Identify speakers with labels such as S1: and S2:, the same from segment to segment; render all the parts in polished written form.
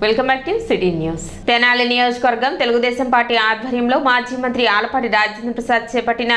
S1: Welcome back to city news. Tenali నియోజకవర్గం Telugu Desam party ఆధ్వర్యంలో మాజీ మంత్రి ఆలపాటి రాజేంద్ర ప్రసాద్ చేపట్టిన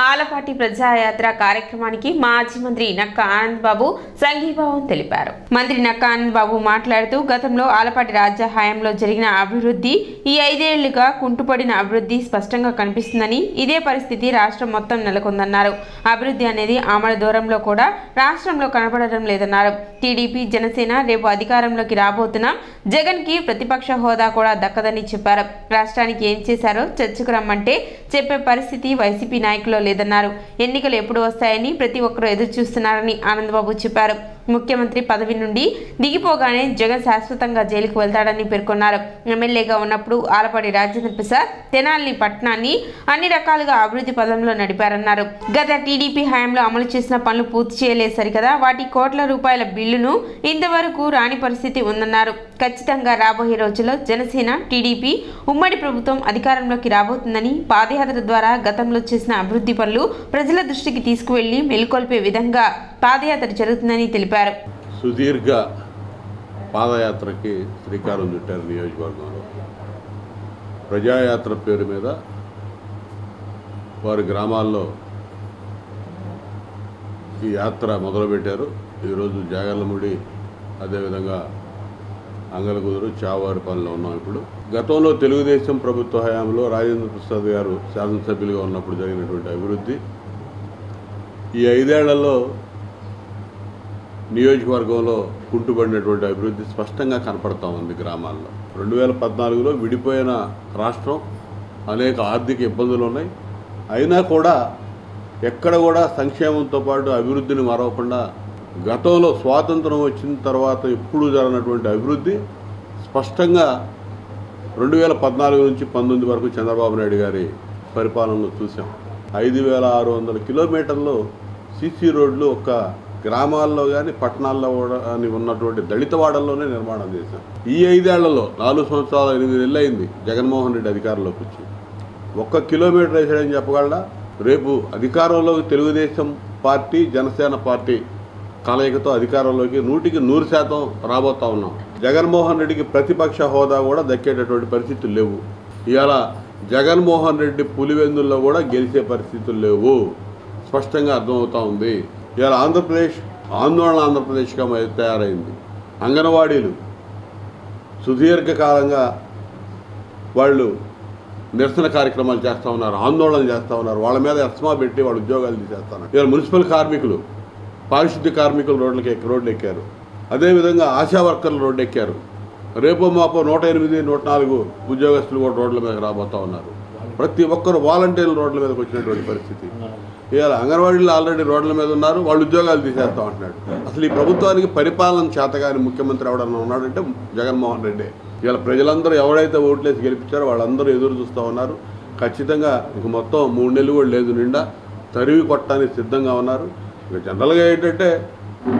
S1: ఆలపాటి ప్రజాయాత్ర కార్యక్రమానికి మాజీ మంత్రి నక్కా ఆనంద్ బాబు సంఘీభావం తెలిపారు. మంత్రి నక్కా ఆనంద్ బాబు మాట్లాడుతూ గతంలో ఆలపాటి రాజ్య హయాంలో జరిగిన అభివృద్ధి ఈ 5 ఏళ్లుగా కుంటుపడిన అభివృద్ధి స్పష్టంగా కనిపిస్తుందని, ఇదే పరిస్థితి రాష్ట్రం మొత్తం నెలకొందన్నారు. అభివృద్ధి అనేది ఆమడ దూరంలో కూడా రాష్ట్రంలో కనబడడం లేదన్నారు. టీడీపీ జనసేన రేపు అధికారంలోకి రాబోతున్నాం, జగన్ కి ప్రతిపక్ష హోదా కూడా దక్కదని చెప్పారు. రాష్ట్రానికి ఏం చేశారో చర్చకు రమ్మంటే చెప్పే పరిస్థితి వైసీపీ నాయకులు లేదన్నారు. ఎన్నికలు ఎప్పుడు వస్తాయని ప్రతి ఒక్కరూ ఎదురు చూస్తున్నారని ఆనందబాబు చెప్పారు. ముఖ్యమంత్రి పదవి నుండి దిగిపోగానే జగన్ శాశ్వతంగా జైలుకు వెళ్తాడని పేర్కొన్నారు. ఎమ్మెల్యేగా ఉన్నప్పుడు ఆలపాటి రాజేంద్ర ప్రసాద్ తెనాలి పట్టణాన్ని అన్ని రకాలుగా అభివృద్ధి పదంలో నడిపారన్నారు. గత టీడీపీ హయాంలో అమలు చేసిన పనులు పూర్తి చేయలేదు సరికదా, వాటి కోట్ల రూపాయల బిల్లును ఇంతవరకు రాని పరిస్థితి ఉందన్నారు. ఖచ్చితంగా రాబోయే రోజుల్లో జనసేన టీడీపీ ఉమ్మడి ప్రభుత్వం అధికారంలోకి రాబోతుందని, పాదయాత్ర ద్వారా గతంలో చేసిన అభివృద్ధి పనులు ప్రజల దృష్టికి తీసుకువెళ్లి మెలుకొల్పే విధంగా పాదయాత్ర జరుగుతుందని తెలిపారు.
S2: సుదీర్ఘ పాదయాత్రకి శ్రీకారం చుట్టారు. నియోజకవర్గంలో ప్రజాయాత్ర పేరు మీద వారి గ్రామాల్లో ఈ యాత్ర మొదలుపెట్టారు. ఈరోజు జాగర్లముడి, అదేవిధంగా అంగలగుదురు, చావారి పనిలో ఉన్నాం. ఇప్పుడు గతంలో తెలుగుదేశం ప్రభుత్వ హయాంలో రాజేంద్ర ప్రసాద్ గారు శాసనసభ్యులుగా ఉన్నప్పుడు జరిగినటువంటి అభివృద్ధి ఈ 5 ఏళ్లలో నియోజకవర్గంలో కుంటుపడినటువంటి అభివృద్ధి స్పష్టంగా కనపడతా ఉంది గ్రామాల్లో. 2014లో విడిపోయిన రాష్ట్రం, అనేక ఆర్థిక ఇబ్బందులు ఉన్నాయి. అయినా కూడా ఎక్కడ కూడా సంక్షేమంతో పాటు అభివృద్ధిని మరవకుండా గతంలో స్వాతంత్రం వచ్చిన తర్వాత ఎప్పుడు జరిగినటువంటి అభివృద్ధి స్పష్టంగా 2014 నుంచి 19 వరకు చంద్రబాబు నాయుడు గారి పరిపాలనలో చూసాం. 5600 కిలోమీటర్లు సీసీ రోడ్లు ఒక్క గ్రామాల్లో కానీ పట్టణాల్లో కూడా ఉన్నటువంటి దళిత వాడల్లోనే నిర్మాణం చేశాం. ఈ 5 ఏళ్లలో 4 సంవత్సరాలు 8 నెలలు అయింది జగన్మోహన్ రెడ్డి అధికారంలోకి వచ్చి. 1 కిలోమీటర్ వేసాడని చెప్పగలరా? రేపు అధికారంలోకి తెలుగుదేశం పార్టీ జనసేన పార్టీ కలయికతో అధికారంలోకి 100% రాబోతా ఉన్నాం. జగన్మోహన్ రెడ్డికి ప్రతిపక్ష హోదా కూడా దక్కేటటువంటి పరిస్థితులు లేవు. ఇవాళ జగన్మోహన్ రెడ్డి పులివెందుల్లో కూడా గెలిచే పరిస్థితులు లేవు, స్పష్టంగా అర్థమవుతా ఉంది. ఇవాళ ఆంధ్రప్రదేశ్ ఆంధ్రప్రదేశ్గా తయారైంది. అంగన్వాడీలు సుదీర్ఘకాలంగా వాళ్ళు నిరసన కార్యక్రమాలు చేస్తూ ఉన్నారు, ఆందోళన చేస్తూ ఉన్నారు. వాళ్ళ మీద ఎస్మా పెట్టి వాళ్ళ ఉద్యోగాలు తీసేస్తున్నారు. ఇవాళ మున్సిపల్ కార్మికులు, పారిశుద్ధ్య కార్మికులు రోడ్లు ఎక్కారు. అదేవిధంగా ఆశా వర్కర్లు రోడ్డు ఎక్కారు. రేపో మాపో 108, 104 ఉద్యోగస్తులు కూడా రోడ్ల మీదకి రాబోతూ ఉన్నారు. ప్రతి ఒక్కరు వాలంటీర్లు రోడ్ల మీదకి వచ్చినటువంటి పరిస్థితి. ఇవాళ అంగన్వాడీలు ఆల్రెడీ రోడ్ల మీద ఉన్నారు, వాళ్ళు ఉద్యోగాలు తీసేస్తాం అంటున్నాడు. అసలు ఈ ప్రభుత్వానికి పరిపాలన చేతగాని ముఖ్యమంత్రి ఎవడన్నా ఉన్నాడంటే జగన్మోహన్ రెడ్డి. ఇవాళ ప్రజలందరూ ఎవరైతే ఓట్లేసి గెలిపించారో వాళ్ళందరూ ఎదురు చూస్తూ ఉన్నారు. ఖచ్చితంగా ఇంక మొత్తం 3 నెలలు కూడా లేదు నిండా తరివి కొట్టడానికి సిద్ధంగా ఉన్నారు. ఇక జనరల్గా ఏంటంటే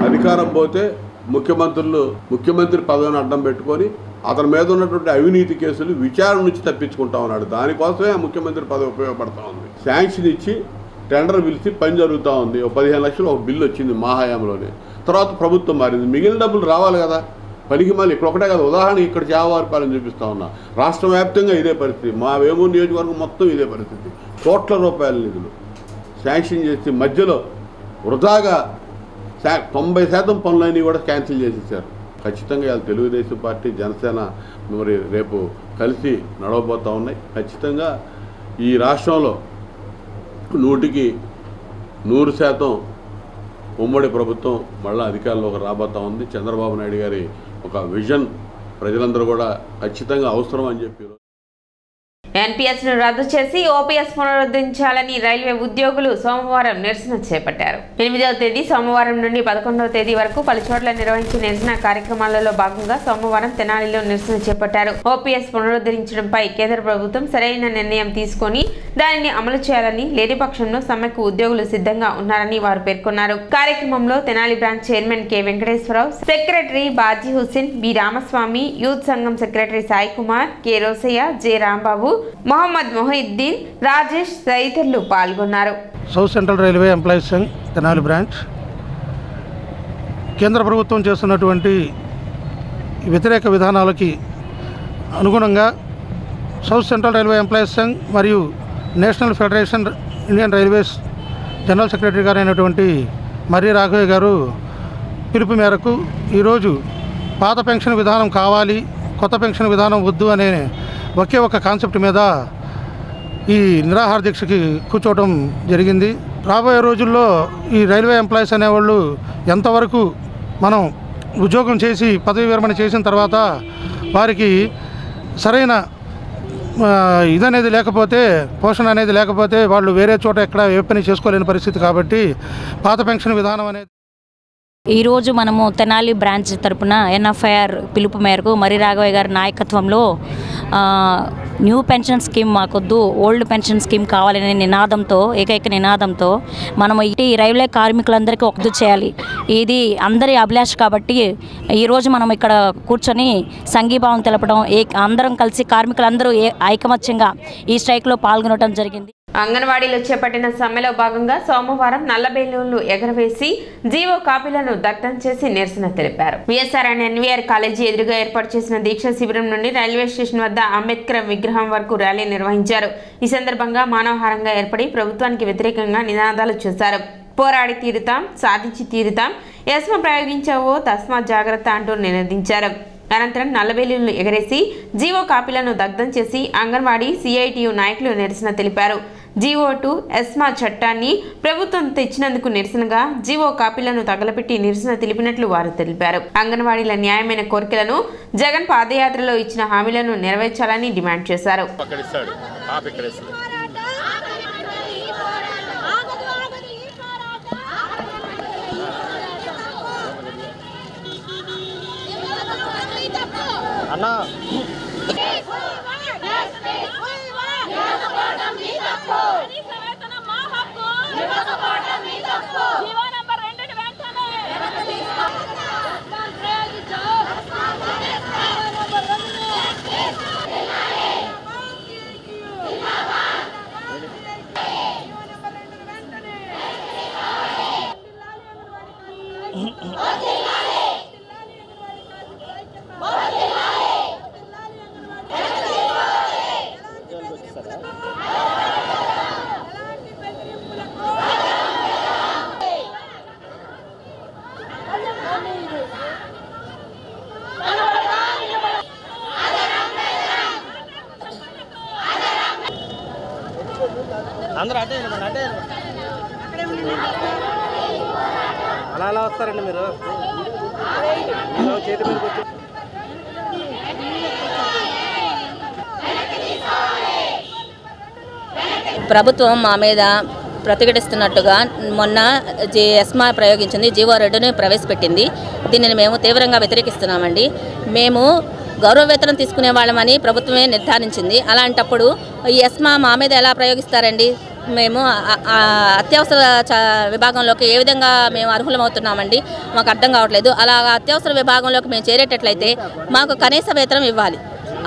S2: అధికారం పోతే ముఖ్యమంత్రి పదవిని అడ్డం పెట్టుకొని అతని మీద ఉన్నటువంటి అవినీతి కేసులు విచారణ నుంచి తప్పించుకుంటా ఉన్నాడు. దానికోసమే ఆ ముఖ్యమంత్రి పదవి ఉపయోగపడతా ఉంది. శాంక్షన్ ఇచ్చి టెండర్ పిలిచి పని జరుగుతూ ఉంది. 15 లక్షలు ఒక బిల్లు వచ్చింది మా హయాంలోనే. తర్వాత ప్రభుత్వం మారింది, మిగిలిన డబ్బులు రావాలి కదా. పనికి మళ్ళీ ఇక్కడ ఒకటే కదా, ఉదాహరణ ఇక్కడ చేవారిపాలని చూపిస్తూ ఉన్నా. రాష్ట్ర వ్యాప్తంగా ఇదే పరిస్థితి, మా వేమూరు నియోజకవర్గం మొత్తం ఇదే పరిస్థితి. కోట్ల రూపాయల నిధులు శాంక్షన్ చేసి మధ్యలో వృధాగా 90% పనులన్నీ కూడా క్యాన్సిల్ చేసేసారు. ఖచ్చితంగా ఇవాళ తెలుగుదేశం పార్టీ జనసేన మరి రేపు కలిసి నడవబోతూ ఉన్నాయి. ఖచ్చితంగా ఈ రాష్ట్రంలో 100% ఉమ్మడి ప్రభుత్వం మళ్ళీ అధికారంలోకి రాబోతూ ఉంది. చంద్రబాబు నాయుడు గారి ఒక విజన్ ప్రజలందరూ కూడా ఖచ్చితంగా అవసరం అని చెప్పి
S1: ఎన్పీఎస్ ను రద్దు చేసి ఓపీఎస్ పునరుద్ధరించాలని రైల్వే ఉద్యోగులు సోమవారం నిరసన చేపట్టారు. 8వ తేదీ సోమవారం నుండి 11వ తేదీ వరకు పలు చోట్ల నిర్వహించిన నిరసన కార్యక్రమాలలో భాగంగా సోమవారం తెనాలిలో నిరసన చేపట్టారు. ఓపీఎస్ పునరుద్ధరించడంపై కేంద్ర ప్రభుత్వం సరైన నిర్ణయం తీసుకొని దానిని అమలు చేయాలని, లేని పక్షంలో సమ్మెకు ఉద్యోగులు సిద్ధంగా ఉన్నారని వారు పేర్కొన్నారు. కార్యక్రమంలో Tenali branch chairman K Venkateswararao, secretary Baji Hussain, B Ramaswamy, youth సంఘం secretary Sai Kumar, K Rosaiah, J Rambabu, Mohammed Mohiddin, Rajesh తదితరులు పాల్గొన్నారు.
S3: South central railway employees Sangh Tenali branch కేంద్ర ప్రభుత్వం చేస్తున్నటువంటి వ్యతిరేక విధానాలకి అనుగుణంగా south central railway employees Sangh మరియు national federation Indian railways general secretary గారు అయినటువంటి మర్రి రాఘవయ్య గారు పిలుపు మేరకు ఈరోజు పాత పెన్షన్ విధానం కావాలి, కొత్త పెన్షన్ విధానం వద్దు అనే ఒకే ఒక కాన్సెప్ట్ మీద ఈ నిరాహార దీక్షకి కూర్చోవడం జరిగింది. రాబోయే రోజుల్లో ఈ రైల్వే ఎంప్లాయీస్ అనేవాళ్ళు ఎంతవరకు మనం ఉద్యోగం చేసి పదవి విరమణ చేసిన తర్వాత వారికి సరైన ఇదనేది లేకపోతే, పోషణ అనేది లేకపోతే వాళ్ళు వేరే చోట ఎక్కడ ఏ పని చేసుకోలేని పరిస్థితి. కాబట్టి పాత పెన్షన్ విధానం అనేది
S4: ఈరోజు మనము తెనాలి బ్రాంచ్ తరపున ఎన్ఎఫ్ఐఆర్ పిలుపు మేరకు మర్రి రాఘవయ్య గారి నాయకత్వంలో న్యూ పెన్షన్ స్కీమ్ మాకొద్దు, ఓల్డ్ పెన్షన్ స్కీమ్ కావాలనే నినాదంతో, ఏకైక నినాదంతో మనము ఈ రైల్వే కార్మికులందరికీ ఒకటి చేయాలి, ఇది అందరి అభిలాష. కాబట్టి ఈరోజు మనం ఇక్కడ కూర్చొని సంఘీభావం తెలపడం, అందరం కలిసి కార్మికులందరూ ఐకమత్యంగా ఈ స్ట్రైక్లో పాల్గొనడం జరిగింది.
S1: అంగన్వాడీలో చేపట్టిన సమ్మెలో భాగంగా సోమవారం నల్ల బెలూన్లు ఎగరవేసి జీవో కాపీలను దగ్ధం చేసి నిరసన తెలిపారు. విఎస్ఆర్ అండ్ ఎన్వీఆర్ కాలేజీ ఎదురుగా ఏర్పాటు చేసిన దీక్ష శిబిరం నుండి రైల్వే స్టేషన్ వద్ద అంబేద్కర్ విగ్రహం వరకు ర్యాలీ నిర్వహించారు. ఈ సందర్భంగా మానవహారంగా ఏర్పడి ప్రభుత్వానికి వ్యతిరేకంగా నినాదాలు చేశారు. పోరాడి తీరుతాం, సాధించి తీరుతాం, ఎస్మ ప్రయోగించావో తస్మా జాగ్రత్త అంటూ నినదించారు. అనంతరం నల్లబెలూన్లు ఎగరేసి జీవో కాపీలను దగ్ధం చేసి అంగన్వాడీ సిఐటియు నాయకులు నిరసన తెలిపారు. జీవో2 ఎస్మా చట్టాన్ని ప్రభుత్వం తెచ్చినందుకు నిరసనగా జీవో కాపీలను తగలపెట్టి నిరసన తెలిపినట్లు వారు తెలిపారు. అంగన్వాడీల న్యాయమైన కోరికలను, జగన్ పాదయాత్రలో ఇచ్చిన హామీలను నెరవేర్చాలని డిమాండ్ చేశారు.
S5: అలా వస్తారండి మీరు చేతి మీద కూర్చో.
S4: ప్రభుత్వం మా మీద ప్రతిఘటిస్తున్నట్టుగా మొన్న ఎస్మా ప్రయోగించింది, జీవో2ని ప్రవేశపెట్టింది. దీనిని మేము తీవ్రంగా వ్యతిరేకిస్తున్నామండి. మేము గౌరవ వేతనం తీసుకునే వాళ్ళమని ప్రభుత్వమే నిర్ధారించింది. అలాంటప్పుడు ఈ ఎస్మా మా మీద ఎలా ప్రయోగిస్తారండి? మేము అత్యవసర విభాగంలోకి ఏ విధంగా మేము అర్హులమవుతున్నామండి? మాకు అర్థం కావట్లేదు. అలా అత్యవసర విభాగంలోకి మేము చేరేటట్లయితే మాకు కనీస వేతనం ఇవ్వాలి.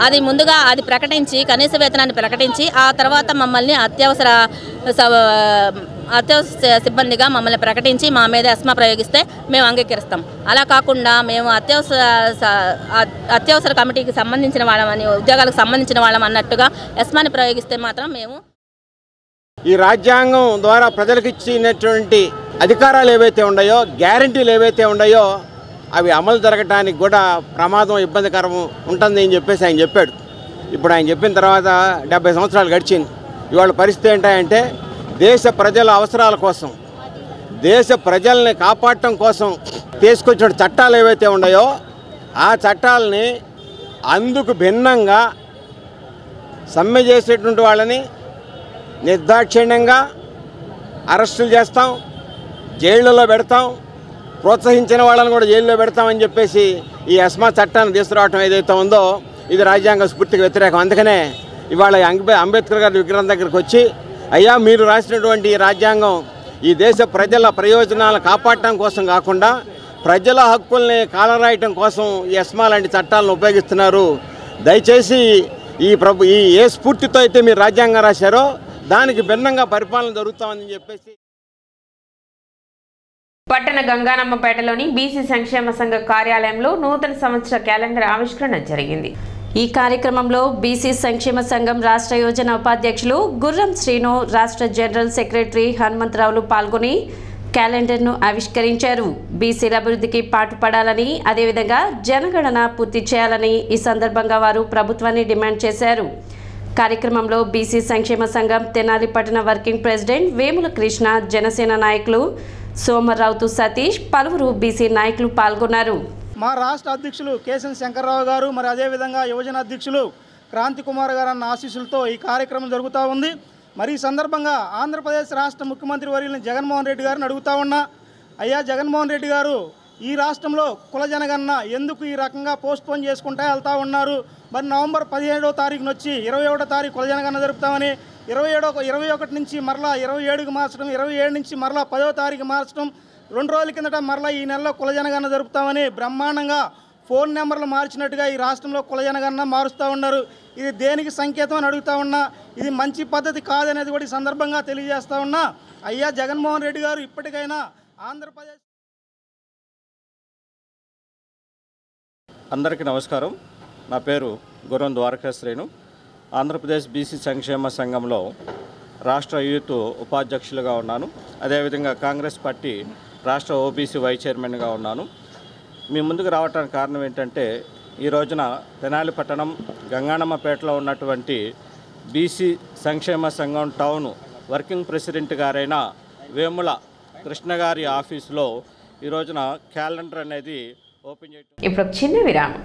S4: అది ముందుగా అది ప్రకటించి, కనీస వేతనాన్ని ప్రకటించి, ఆ తర్వాత మమ్మల్ని అత్యవసర సిబ్బందిగా మమ్మల్ని ప్రకటించి మా మీద ఎస్మా ప్రయోగిస్తే మేము అంగీకరిస్తాం. అలా కాకుండా మేము అత్యవసర కమిటీకి సంబంధించిన వాళ్ళమని, ఉద్యోగాలకు సంబంధించిన వాళ్ళం అన్నట్టుగా ఎస్మాని ప్రయోగిస్తే మాత్రం మేము
S5: ఈ రాజ్యాంగం ద్వారా ప్రజలకు ఇచ్చినటువంటి అధికారాలు ఏవైతే ఉన్నాయో, గ్యారంటీలు ఏవైతే ఉన్నాయో అవి అమలు జరగడానికి కూడా ప్రమాదం, ఇబ్బందికరం ఉంటుంది అని చెప్పేసి ఆయన చెప్పాడు. ఇప్పుడు ఆయన చెప్పిన తర్వాత 70 సంవత్సరాలు గడిచింది. ఇవాళ పరిస్థితి ఏంటంటే దేశ ప్రజల అవసరాల కోసం, దేశ ప్రజల్ని కాపాడటం కోసం తీసుకొచ్చిన చట్టాలు ఏవైతే ఉన్నాయో ఆ చట్టాలని అందుకు భిన్నంగా సమ్మె చేసేటువంటి వాళ్ళని నిర్దాక్షిణ్యంగా అరెస్టులు చేస్తాం, జైళ్ళలో పెడతాం, ప్రోత్సహించిన వాళ్ళని కూడా జైల్లో పెడతామని చెప్పేసి ఈ ఎస్మా చట్టాన్ని తీసుకురావటం ఏదైతే ఉందో ఇది రాజ్యాంగ స్ఫూర్తికి వ్యతిరేకం. అందుకనే ఇవాళ అంబేద్కర్ గారి విగ్రహం దగ్గరికి వచ్చి, అయ్యా మీరు రాసినటువంటి ఈ రాజ్యాంగం ఈ దేశ ప్రజల ప్రయోజనాలను కాపాడటం కోసం కాకుండా ప్రజల హక్కుల్ని కాలరాయటం కోసం ఈ ఎస్మా లాంటి చట్టాలను ఉపయోగిస్తున్నారు. దయచేసి ఈ ఏ స్ఫూర్తితో అయితే మీరు రాజ్యాంగం రాశారో దానికి భిన్నంగా పరిపాలన జరుగుతామని చెప్పేసి
S1: పట్టణ గంగానమ్మపేటలోని బీసీ సంక్షేమ సంఘ కార్యాలయంలో నూతన సంవత్సర క్యాలెండర్ ఆవిష్కరణ జరిగింది.
S6: ఈ కార్యక్రమంలో బీసీ సంక్షేమ సంఘం రాష్ట్ర యోజన ఉపాధ్యక్షులు గుర్రం శ్రీను, రాష్ట్ర జనరల్ సెక్రటరీ హనుమంతరావులు పాల్గొని క్యాలెండర్ను ఆవిష్కరించారు. బీసీల అభివృద్ధికి పాటుపడాలని, అదేవిధంగా జనగణన పూర్తి చేయాలని ఈ సందర్భంగా వారు ప్రభుత్వాన్ని డిమాండ్ చేశారు. కార్యక్రమంలో బీసీ సంక్షేమ సంఘం తెనాలి పట్టణ వర్కింగ్ ప్రెసిడెంట్ వేముల కృష్ణ, జనసేన నాయకులు సోమరావుతు సతీష్, పలువురు బీసీ నాయకులు పాల్గొన్నారు.
S7: మా రాష్ట్ర అధ్యక్షులు కేశన్ శంకర్రావు గారు, మరి అదేవిధంగా యువజన అధ్యక్షులు క్రాంతి కుమార్ గారు అన్న ఆశీస్సులతో ఈ కార్యక్రమం జరుగుతూ ఉంది. మరి ఈ సందర్భంగా ఆంధ్రప్రదేశ్ రాష్ట్ర ముఖ్యమంత్రి వర్యులు జగన్మోహన్ రెడ్డి గారిని అడుగుతా ఉన్నా, అయ్యా జగన్మోహన్ రెడ్డి గారు, ఈ రాష్ట్రంలో కుల జనగణన ఎందుకు ఈ రకంగా పోస్ట్పోన్ చేసుకుంటూ వెళ్తూ ఉన్నారు? మరి నవంబర్ 17వ తారీఖున వచ్చి 21వ తారీఖు కుల జనగణన జరుపుతామని, 21 నుంచి మరలా 27కి మార్చడం, 27 నుంచి మరలా 10వ తారీఖు మార్చడం, 2 రోజుల కిందట మరలా ఈ నెలలో కుల జనగణన జరుపుతామని బ్రహ్మాండంగా ఫోన్ నెంబర్లు మార్చినట్టుగా ఈ రాష్ట్రంలో కుల జనగణన మారుస్తూ ఉన్నారు. ఇది దేనికి సంకేతం అని అడుగుతా ఉన్నా. ఇది మంచి పద్ధతి కాదనేది కూడా ఈ సందర్భంగా తెలియజేస్తా ఉన్నా. అయ్యా జగన్మోహన్ రెడ్డి గారు, ఇప్పటికైనా ఆంధ్రప్రదేశ్.
S8: అందరికీ నమస్కారం. నా పేరు గుర్రం ద్వారకాశ్రీను. ఆంధ్రప్రదేశ్ బీసీ సంక్షేమ సంఘంలో రాష్ట్ర యూత్ ఉపాధ్యక్షులుగా ఉన్నాను. అదేవిధంగా కాంగ్రెస్ పార్టీ రాష్ట్ర ఓబీసీ వైస్ చైర్మన్గా ఉన్నాను. మీ ముందుకు రావడానికి కారణం ఏంటంటే, ఈ రోజున తెనాలి పట్టణం గంగానమ్మపేటలో ఉన్నటువంటి బీసీ సంక్షేమ సంఘం టౌన్ వర్కింగ్ ప్రెసిడెంట్ గారైన వేముల కృష్ణ గారి ఆఫీసులో ఈ రోజున క్యాలెండర్ అనేది ఓపెన్ చేయడం.
S1: ఇప్పుడు చిన్న విరామం.